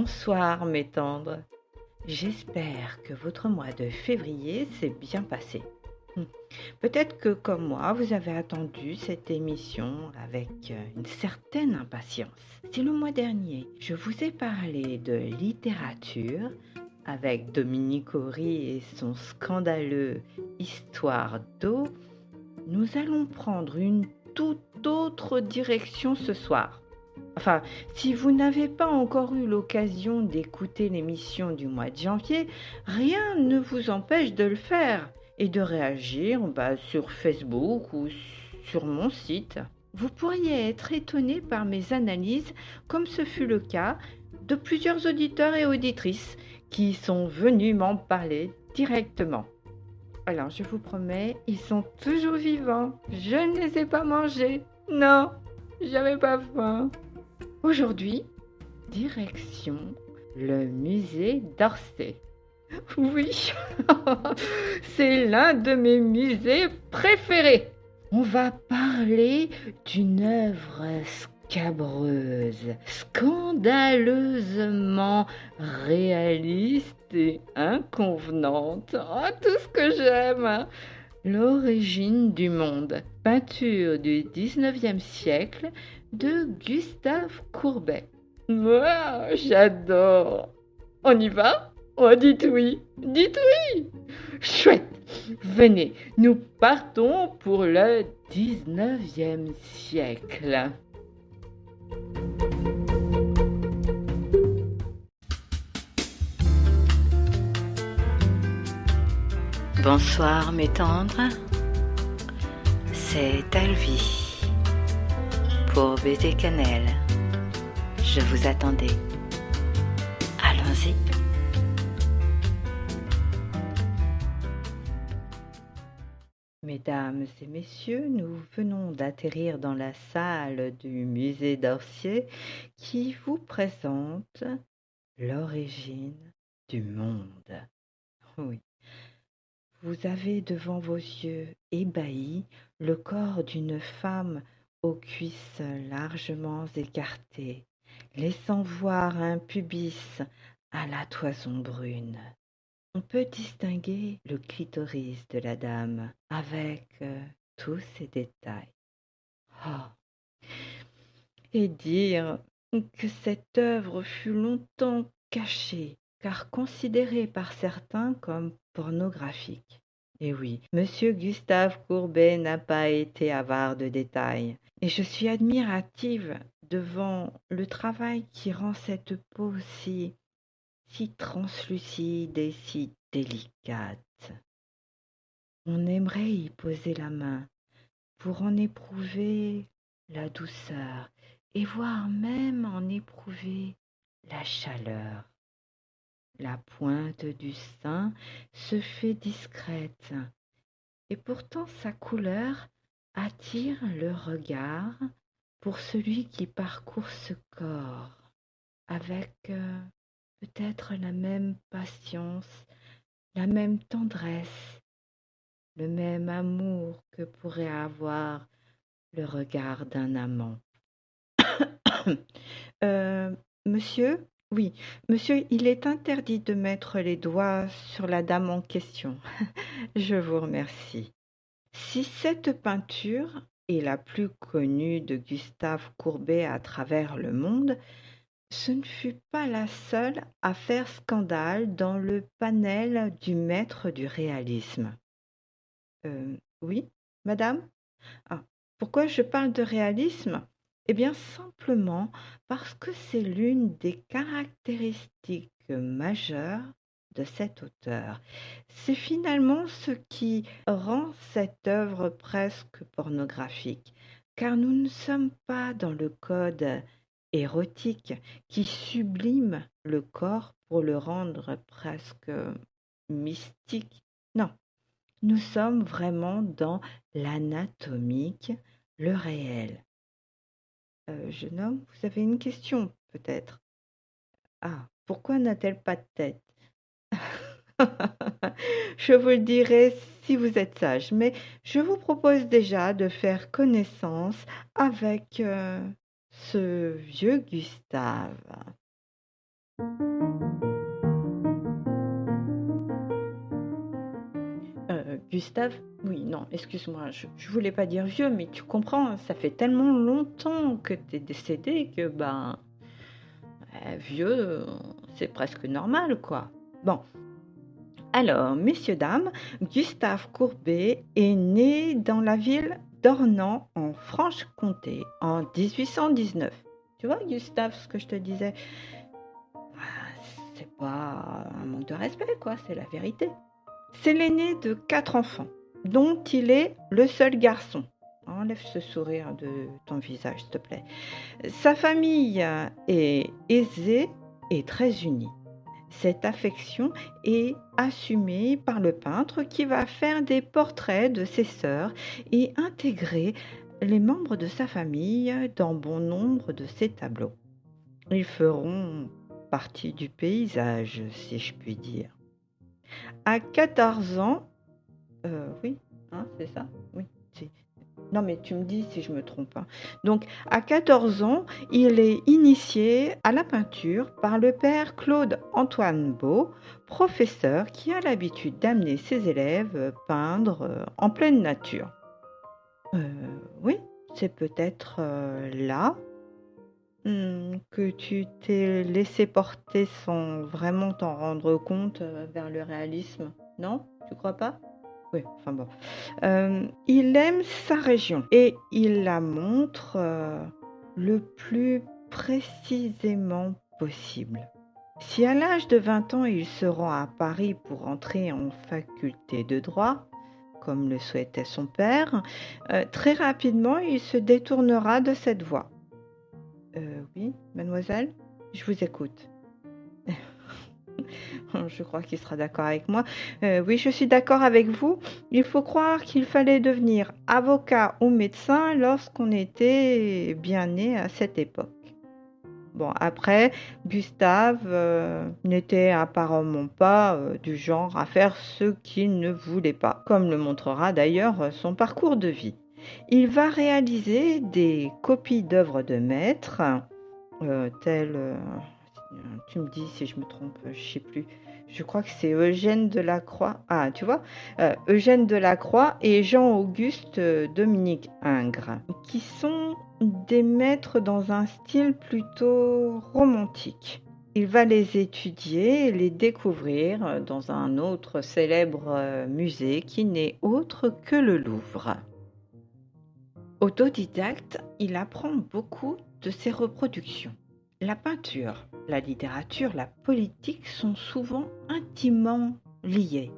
Bonsoir mes tendres, j'espère que votre mois de février s'est bien passé. Hmm. Peut-être que comme moi, vous avez attendu cette émission avec une certaine impatience. Si le mois dernier, je vous ai parlé de littérature avec Dominique Horry et son scandaleux Histoire d'eau, nous allons prendre une toute autre direction ce soir. Enfin, si vous n'avez pas encore eu l'occasion d'écouter l'émission du mois de janvier, rien ne vous empêche de le faire et de réagir sur Facebook ou sur mon site. Vous pourriez être étonné par mes analyses, comme ce fut le cas de plusieurs auditeurs et auditrices qui sont venus m'en parler directement. Alors, je vous promets, ils sont toujours vivants. Je ne les ai pas mangés. Non, j'avais pas faim. Aujourd'hui, direction le musée d'Orsay. Oui, c'est l'un de mes musées préférés. On va parler d'une œuvre scabreuse, scandaleusement réaliste et inconvenante. Oh, tout ce que j'aime! L'origine du monde, peinture du 19e siècle de Gustave Courbet. Moi, j'adore. On y va? Oh, dites oui, dites oui. Chouette. Venez, nous partons pour le 19e siècle. Bonsoir mes tendres, c'est Alvie pour Baiser Cannelle. Je vous attendais. Allons-y. Mesdames et messieurs, nous venons d'atterrir dans la salle du musée d'Orsay qui vous présente l'origine du monde. Oui. Vous avez devant vos yeux ébahis le corps d'une femme aux cuisses largement écartées, laissant voir un pubis à la toison brune. On peut distinguer le clitoris de la dame avec tous ses détails. Oh. Et dire que cette œuvre fut longtemps cachée, car considérée par certains comme pornographique. Et oui, Monsieur Gustave Courbet n'a pas été avare de détails, et je suis admirative devant le travail qui rend cette peau si translucide et si délicate. On aimerait y poser la main pour en éprouver la douceur et voire même en éprouver la chaleur. La pointe du sein se fait discrète, et pourtant sa couleur attire le regard pour celui qui parcourt ce corps, avec peut-être la même patience, la même tendresse, le même amour que pourrait avoir le regard d'un amant. Monsieur? Oui, monsieur, il est interdit de mettre les doigts sur la dame en question. Je vous remercie. Si cette peinture est la plus connue de Gustave Courbet à travers le monde, ce ne fut pas la seule à faire scandale dans le panel du maître du réalisme. Oui, madame? Ah, pourquoi je parle de réalisme? Eh bien, simplement parce que c'est l'une des caractéristiques majeures de cet auteur. C'est finalement ce qui rend cette œuvre presque pornographique, car nous ne sommes pas dans le code érotique qui sublime le corps pour le rendre presque mystique. Non, nous sommes vraiment dans l'anatomique, le réel. Jeune homme, vous avez une question, peut-être? Ah, pourquoi n'a-t-elle pas de tête? Je vous le dirai si vous êtes sage, mais je vous propose déjà de faire connaissance avec ce vieux Gustave. Gustave? Oui, non, excuse-moi, je voulais pas dire vieux, mais tu comprends, ça fait tellement longtemps que t'es décédé que, vieux, c'est presque normal, quoi. Bon, alors, messieurs, dames, Gustave Courbet est né dans la ville d'Ornans, en Franche-Comté, en 1819. Tu vois, Gustave, ce que je te disais, c'est pas un manque de respect, quoi, c'est la vérité. C'est l'aîné de 4 enfants, dont il est le seul garçon. Enlève ce sourire de ton visage, s'il te plaît. Sa famille est aisée et très unie. Cette affection est assumée par le peintre qui va faire des portraits de ses sœurs et intégrer les membres de sa famille dans bon nombre de ses tableaux. Ils feront partie du paysage, si je puis dire. À 14 ans, oui, hein, c'est ça? Oui. Non, mais tu me dis si je me trompe, hein. Donc, à 14 ans, il est initié à la peinture par le père Claude-Antoine Beau, professeur qui a l'habitude d'amener ses élèves peindre en pleine nature. Oui, c'est peut-être là que tu t'es laissé porter sans vraiment t'en rendre compte vers le réalisme, non? Tu crois pas? Oui, enfin bon. Il aime sa région et il la montre le plus précisément possible. Si à l'âge de 20 ans, il se rend à Paris pour entrer en faculté de droit, comme le souhaitait son père, très rapidement, il se détournera de cette voie. Oui, mademoiselle, je vous écoute. Je crois qu'il sera d'accord avec moi. Oui, je suis d'accord avec vous. Il faut croire qu'il fallait devenir avocat ou médecin lorsqu'on était bien né à cette époque. Bon, après, Gustave n'était apparemment pas du genre à faire ce qu'il ne voulait pas, comme le montrera d'ailleurs son parcours de vie. Il va réaliser des copies d'œuvres de maîtres, telles... tu me dis si je me trompe, je ne sais plus. Je crois que c'est Eugène Delacroix. Ah, tu vois, Eugène Delacroix et Jean-Auguste Dominique Ingres, qui sont des maîtres dans un style plutôt romantique. Il va les étudier et les découvrir dans un autre célèbre musée qui n'est autre que le Louvre. Autodidacte, il apprend beaucoup de ses reproductions. La peinture, la littérature, la politique sont souvent intimement liées.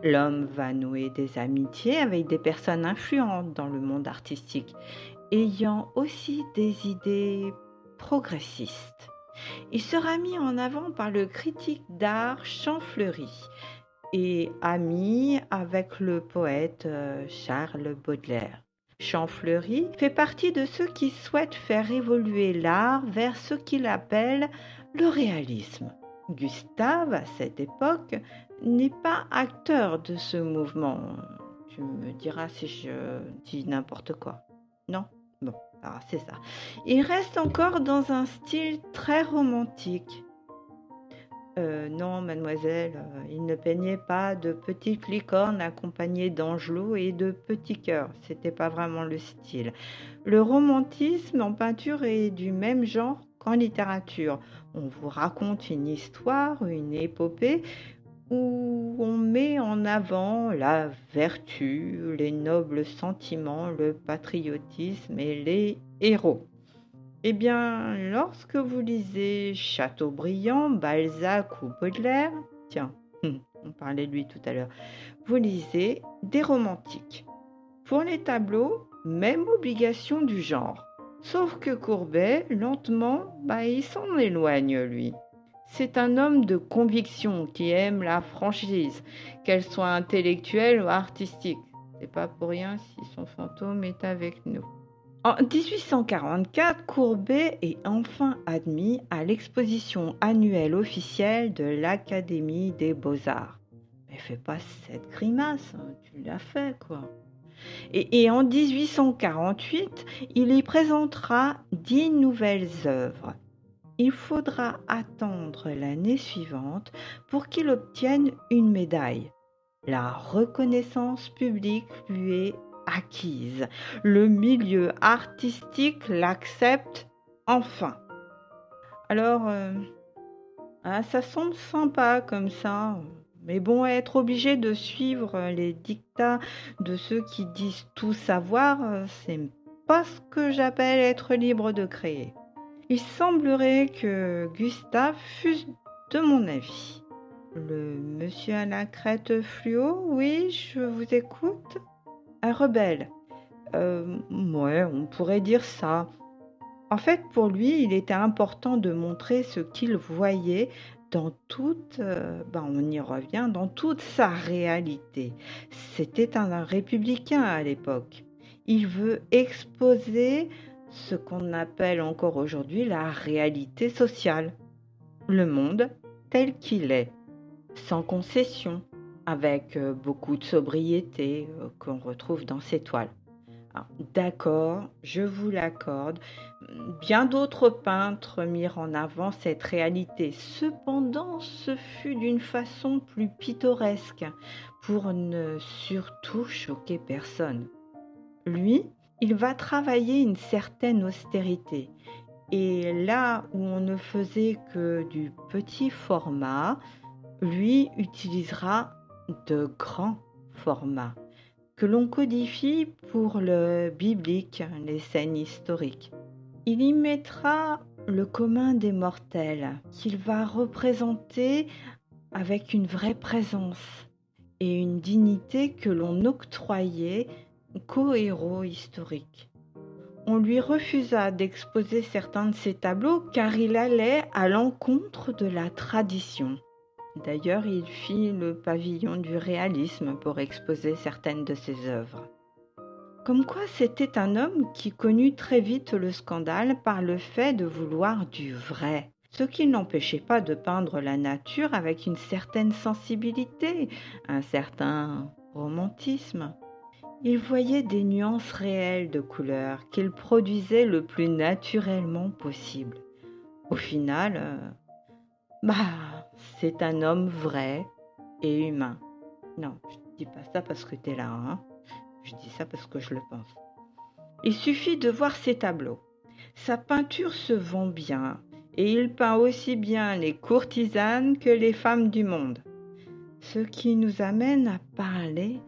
L'homme va nouer des amitiés avec des personnes influentes dans le monde artistique, ayant aussi des idées progressistes. Il sera mis en avant par le critique d'art Champfleury et ami avec le poète Charles Baudelaire. Champfleury fait partie de ceux qui souhaitent faire évoluer l'art vers ce qu'il appelle le réalisme. Gustave, à cette époque, n'est pas acteur de ce mouvement. Tu me diras si je dis n'importe quoi. Non? Bon, alors c'est ça. Il reste encore dans un style très romantique. Non, mademoiselle, il ne peignait pas de petites licornes accompagnées d'angelots et de petits cœurs. C'était pas vraiment le style. Le romantisme en peinture est du même genre qu'en littérature. On vous raconte une histoire, une épopée, où on met en avant la vertu, les nobles sentiments, le patriotisme et les héros. Eh bien, lorsque vous lisez Chateaubriand, Balzac ou Baudelaire, tiens, on parlait de lui tout à l'heure, vous lisez des romantiques. Pour les tableaux, même obligation du genre. Sauf que Courbet, lentement, il s'en éloigne, lui. C'est un homme de conviction qui aime la franchise, qu'elle soit intellectuelle ou artistique. C'est pas pour rien si son fantôme est avec nous. En 1844, Courbet est enfin admis à l'exposition annuelle officielle de l'Académie des Beaux-Arts. Mais fais pas cette grimace, hein, tu l'as fait, quoi. Et en 1848, il y présentera 10 nouvelles œuvres. Il faudra attendre l'année suivante pour qu'il obtienne une médaille. La reconnaissance publique lui est acquise. Le milieu artistique l'accepte enfin. Alors, ça semble sympa comme ça. Mais bon, être obligé de suivre les dictats de ceux qui disent tout savoir, c'est pas ce que j'appelle être libre de créer. Il semblerait que Gustave fût de mon avis. Le monsieur à la crête fluo, oui, je vous écoute. Un rebelle. Ouais, on pourrait dire ça. En fait, pour lui, il était important de montrer ce qu'il voyait dans toute, on y revient, dans toute sa réalité. C'était un républicain à l'époque. Il veut exposer ce qu'on appelle encore aujourd'hui la réalité sociale. Le monde tel qu'il est, sans concession, avec beaucoup de sobriété qu'on retrouve dans ses toiles. Ah, d'accord, je vous l'accorde. Bien d'autres peintres mirent en avant cette réalité. Cependant, ce fut d'une façon plus pittoresque, pour ne surtout choquer personne. Lui, il va travailler une certaine austérité. Et là où on ne faisait que du petit format, lui utilisera de grands formats que l'on codifie pour le biblique, les scènes historiques. Il y mettra le commun des mortels, qu'il va représenter avec une vraie présence et une dignité que l'on octroyait qu'aux héros historiques. On lui refusa d'exposer certains de ses tableaux car il allait à l'encontre de la tradition. D'ailleurs, il fit le pavillon du réalisme pour exposer certaines de ses œuvres. Comme quoi c'était un homme qui connut très vite le scandale par le fait de vouloir du vrai, ce qui n'empêchait pas de peindre la nature avec une certaine sensibilité, un certain romantisme. Il voyait des nuances réelles de couleurs qu'il produisait le plus naturellement possible. Au final, c'est un homme vrai et humain. Non, je ne dis pas ça parce que tu es là, hein. Je dis ça parce que je le pense. Il suffit de voir ses tableaux. Sa peinture se vend bien et il peint aussi bien les courtisanes que les femmes du monde. Ce qui nous amène à parler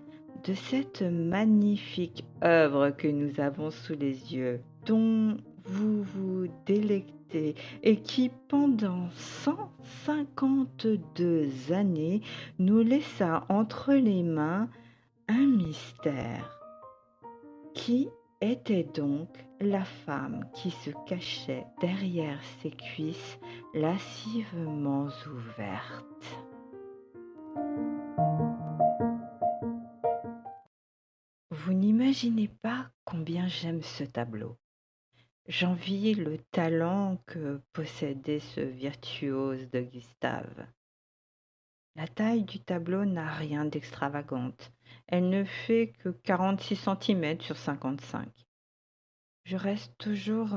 de cette magnifique œuvre que nous avons sous les yeux, dont vous vous délectez et qui, pendant 152 années, nous laissa entre les mains un mystère. Qui était donc la femme qui se cachait derrière ses cuisses lascivement ouvertes? Vous n'imaginez pas combien j'aime ce tableau. J'envie le talent que possédait ce virtuose de Gustave. La taille du tableau n'a rien d'extravagante. Elle ne fait que 46 cm sur 55. Je reste toujours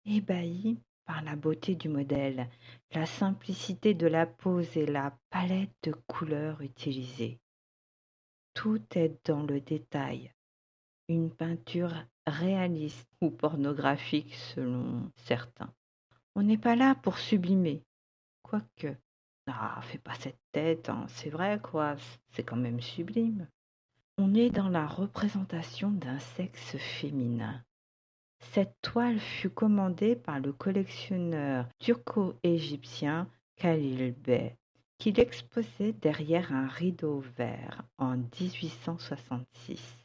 ébahie par la beauté du modèle, la simplicité de la pose et la palette de couleurs utilisée. Tout est dans le détail. Une peinture réaliste ou pornographique selon certains. On n'est pas là pour sublimer, quoique. Ah, fais pas cette tête, hein. C'est vrai quoi, c'est quand même sublime. On est dans la représentation d'un sexe féminin. Cette toile fut commandée par le collectionneur turco-égyptien Khalil Bey, qui l'exposait derrière un rideau vert en 1866.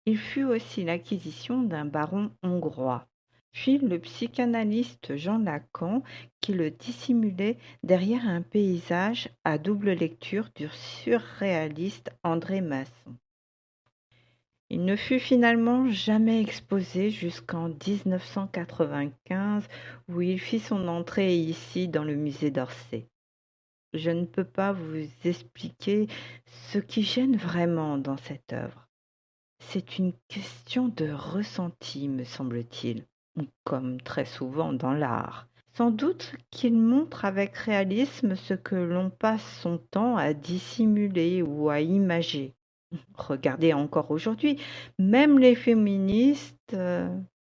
Il fut aussi l'acquisition d'un baron hongrois, puis le psychanalyste Jean Lacan qui le dissimulait derrière un paysage à double lecture du surréaliste André Masson. Il ne fut finalement jamais exposé jusqu'en 1995 où il fit son entrée ici dans le musée d'Orsay. Je ne peux pas vous expliquer ce qui gêne vraiment dans cette œuvre. C'est une question de ressenti, me semble-t-il, comme très souvent dans l'art. Sans doute qu'il montre avec réalisme ce que l'on passe son temps à dissimuler ou à imager. Regardez encore aujourd'hui, même les féministes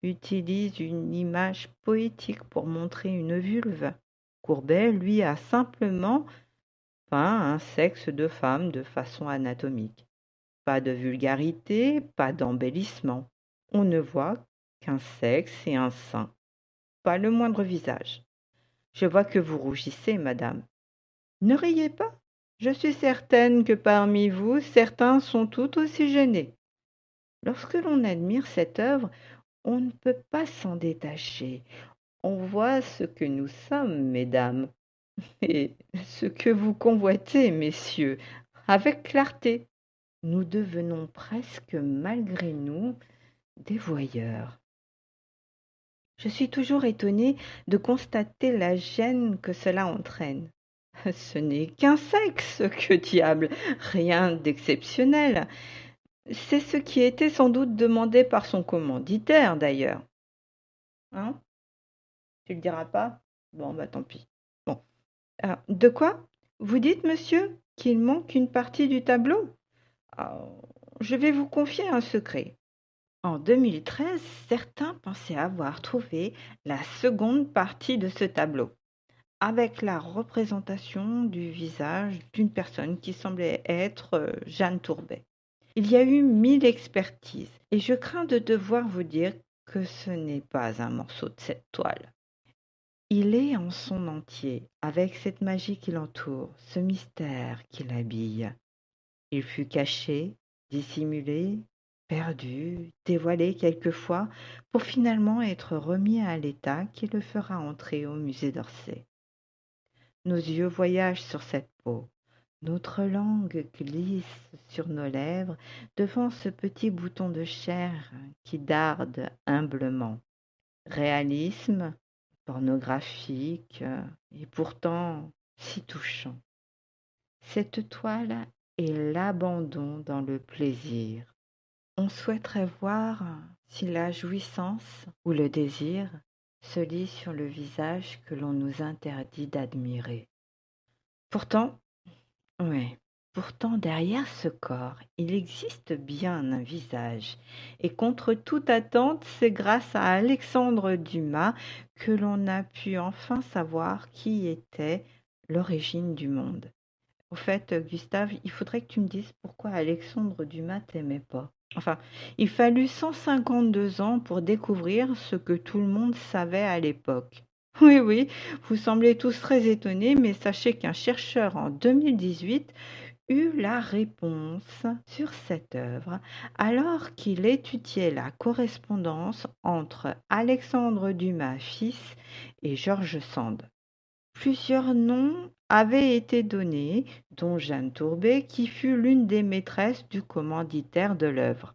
utilisent une image poétique pour montrer une vulve. Courbet, lui, a simplement peint un sexe de femme de façon anatomique. Pas de vulgarité, pas d'embellissement. On ne voit qu'un sexe et un sein, pas le moindre visage. Je vois que vous rougissez, madame. Ne riez pas. Je suis certaine que parmi vous, certains sont tout aussi gênés. Lorsque l'on admire cette œuvre, on ne peut pas s'en détacher. On voit ce que nous sommes, mesdames, et ce que vous convoitez, messieurs, avec clarté. Nous devenons presque, malgré nous, des voyeurs. Je suis toujours étonnée de constater la gêne que cela entraîne. Ce n'est qu'un sexe, que diable, rien d'exceptionnel. C'est ce qui était sans doute demandé par son commanditaire, d'ailleurs. Hein? Tu le diras pas? Bon, bah tant pis. Bon. Alors, de quoi? Vous dites, monsieur, qu'il manque une partie du tableau? Ah, je vais vous confier un secret. En 2013, certains pensaient avoir trouvé la seconde partie de ce tableau, avec la représentation du visage d'une personne qui semblait être Jeanne Tourbet. Il y a eu 1000 expertises, et je crains de devoir vous dire que ce n'est pas un morceau de cette toile. Il est en son entier, avec cette magie qui l'entoure, ce mystère qui l'habille. Il fut caché, dissimulé, perdu, dévoilé quelquefois, pour finalement être remis à l'état qui le fera entrer au musée d'Orsay. Nos yeux voyagent sur cette peau, notre langue glisse sur nos lèvres devant ce petit bouton de chair qui darde humblement. Réalisme, pornographique, et pourtant si touchant. Cette toile est l'abandon dans le plaisir. On souhaiterait voir si la jouissance ou le désir se lit sur le visage que l'on nous interdit d'admirer. Pourtant, oui, pourtant derrière ce corps, il existe bien un visage, et contre toute attente, c'est grâce à Alexandre Dumas que l'on a pu enfin savoir qui était l'origine du monde. Au fait, Gustave, il faudrait que tu me dises pourquoi Alexandre Dumas t'aimait pas. Enfin, il fallut 152 ans pour découvrir ce que tout le monde savait à l'époque. Oui, oui, vous semblez tous très étonnés, mais sachez qu'un chercheur en 2018 eut la réponse sur cette œuvre alors qu'il étudiait la correspondance entre Alexandre Dumas fils et George Sand. Plusieurs noms avaient été donnés, dont Jeanne Tourbet, qui fut l'une des maîtresses du commanditaire de l'œuvre.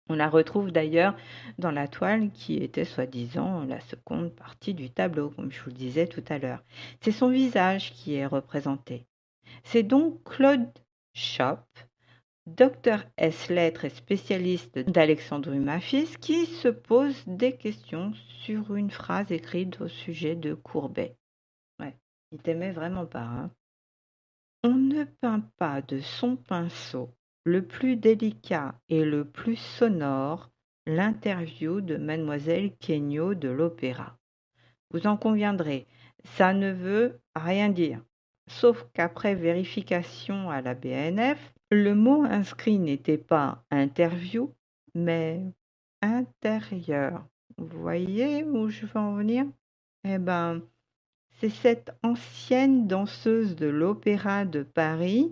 On la retrouve d'ailleurs dans la toile qui était soi-disant la seconde partie du tableau, comme je vous le disais tout à l'heure. C'est son visage qui est représenté. C'est donc Claude Schopp, docteur ès lettres et spécialiste d'Alexandre Dumas fils, qui se pose des questions sur une phrase écrite au sujet de Courbet. Ouais, il t'aimait vraiment pas, hein. On ne peint pas de son pinceau le plus délicat et le plus sonore l'interview de mademoiselle Queignaud de l'Opéra. Vous en conviendrez, ça ne veut rien dire, sauf qu'après vérification à la BNF, le mot inscrit n'était pas interview, mais intérieur. Vous voyez où je veux en venir? Eh ben, c'est cette ancienne danseuse de l'Opéra de Paris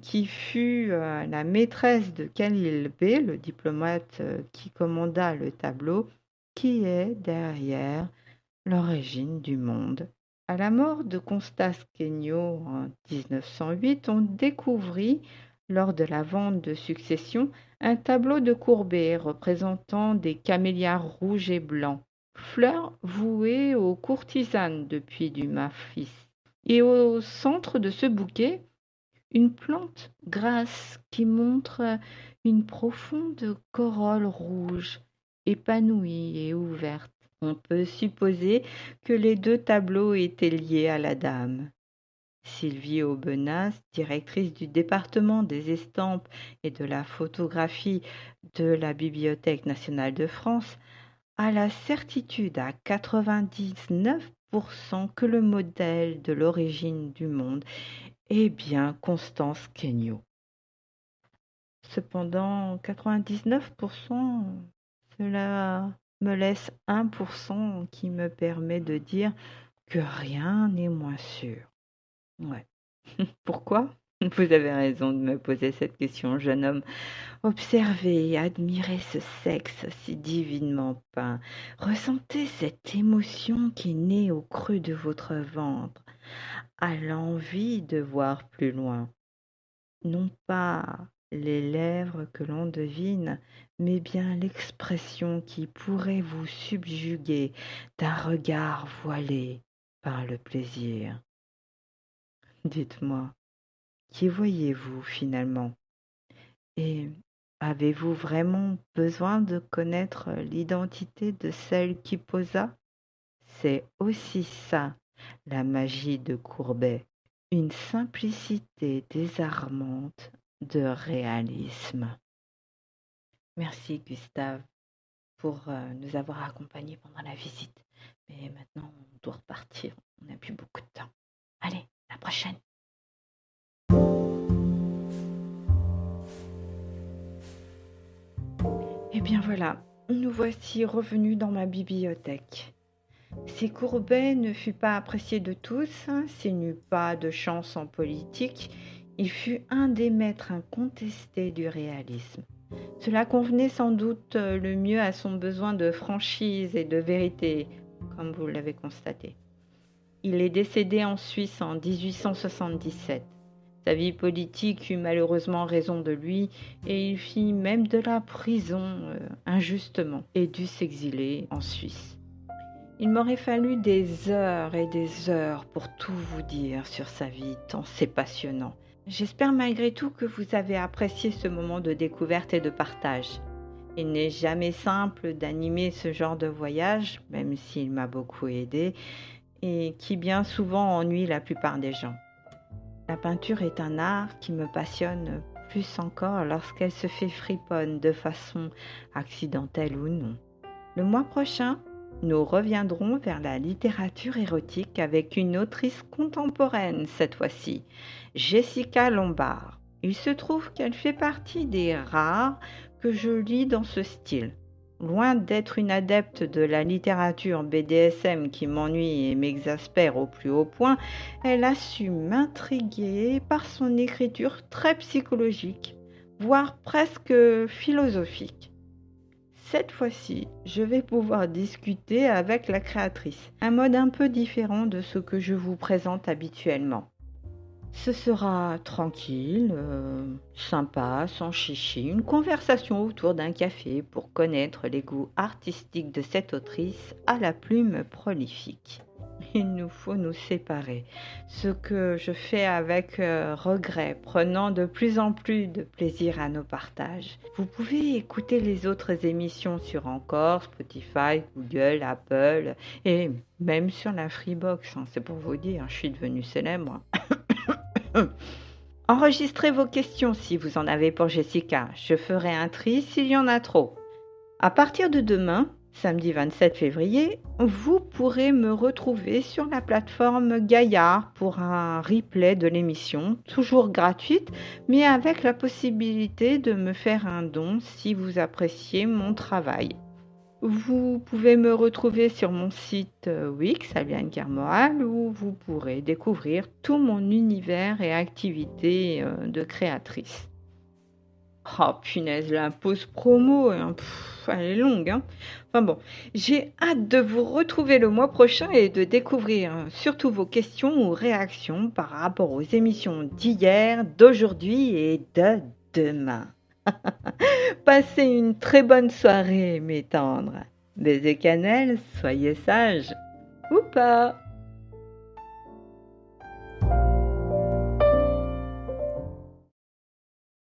qui fut la maîtresse de Khalil Bey, le diplomate qui commanda le tableau, qui est derrière l'origine du monde. À la mort de Constance Queignaud en 1908, on découvrit, lors de la vente de succession, un tableau de Courbet représentant des camélias rouges et blancs, fleurs vouées aux courtisanes depuis Dumas fils. Et au centre de ce bouquet, une plante grasse qui montre une profonde corolle rouge, épanouie et ouverte. On peut supposer que les deux tableaux étaient liés à la dame. Sylvie Aubenas, directrice du département des estampes et de la photographie de la Bibliothèque nationale de France, a la certitude à 99% que le modèle de l'origine du monde est bien Constance Queignaud. Cependant, 99%, cela me laisse 1% qui me permet de dire que rien n'est moins sûr. Ouais. Pourquoi? Vous avez raison de me poser cette question, jeune homme. Observez et admirez ce sexe si divinement peint. Ressentez cette émotion qui naît au creux de votre ventre, à l'envie de voir plus loin. Non pas les lèvres que l'on devine, mais bien l'expression qui pourrait vous subjuguer d'un regard voilé par le plaisir. Dites-moi, qui voyez-vous finalement? Et avez-vous vraiment besoin de connaître l'identité de celle qui posa? C'est aussi ça, la magie de Courbet, une simplicité désarmante de réalisme. Merci Gustave pour nous avoir accompagnés pendant la visite. Mais maintenant, on doit repartir. On n'a plus beaucoup de temps. Allez, à la prochaine. Eh bien voilà, nous voici revenus dans ma bibliothèque. Si Courbet ne fut pas apprécié de tous, s'il n'eut pas de chance en politique, il fut un des maîtres incontestés du réalisme. Cela convenait sans doute le mieux à son besoin de franchise et de vérité, comme vous l'avez constaté. Il est décédé en Suisse en 1877. Sa vie politique eut malheureusement raison de lui et il fit même de la prison injustement et dut s'exiler en Suisse. Il m'aurait fallu des heures et des heures pour tout vous dire sur sa vie, tant c'est passionnant. J'espère malgré tout que vous avez apprécié ce moment de découverte et de partage. Il n'est jamais simple d'animer ce genre de voyage, même s'il m'a beaucoup aidé, et qui bien souvent ennuie la plupart des gens. La peinture est un art qui me passionne plus encore lorsqu'elle se fait friponne de façon accidentelle ou non. Le mois prochain, nous reviendrons vers la littérature érotique avec une autrice contemporaine cette fois-ci, Jessica Lombard. Il se trouve qu'elle fait partie des rares que je lis dans ce style. Loin d'être une adepte de la littérature BDSM qui m'ennuie et m'exaspère au plus haut point, elle a su m'intriguer par son écriture très psychologique, voire presque philosophique. Cette fois-ci, je vais pouvoir discuter avec la créatrice, un mode un peu différent de ce que je vous présente habituellement. Ce sera tranquille, sympa, sans chichi, une conversation autour d'un café pour connaître les goûts artistiques de cette autrice à la plume prolifique. Il nous faut nous séparer, ce que je fais avec regret, prenant de plus en plus de plaisir à nos partages. Vous pouvez écouter les autres émissions sur Encore, Spotify, Google, Apple et même sur la Freebox, c'est pour vous dire, je suis devenue célèbre. Enregistrez vos questions si vous en avez pour Jessica. Je ferai un tri s'il y en a trop. À partir de demain, samedi 27 février, vous pourrez me retrouver sur la plateforme Gaillard pour un replay de l'émission, toujours gratuite, mais avec la possibilité de me faire un don si vous appréciez mon travail. Vous pouvez me retrouver sur mon site Wix, Aliane Kermoal, où vous pourrez découvrir tout mon univers et activités de créatrice. Oh punaise, la pause promo, elle est longue. Enfin bon, j'ai hâte de vous retrouver le mois prochain et de découvrir surtout vos questions ou réactions par rapport aux émissions d'hier, d'aujourd'hui et de demain. Passez une très bonne soirée, mes tendres. Baisers cannelle, soyez sages. Ou pas.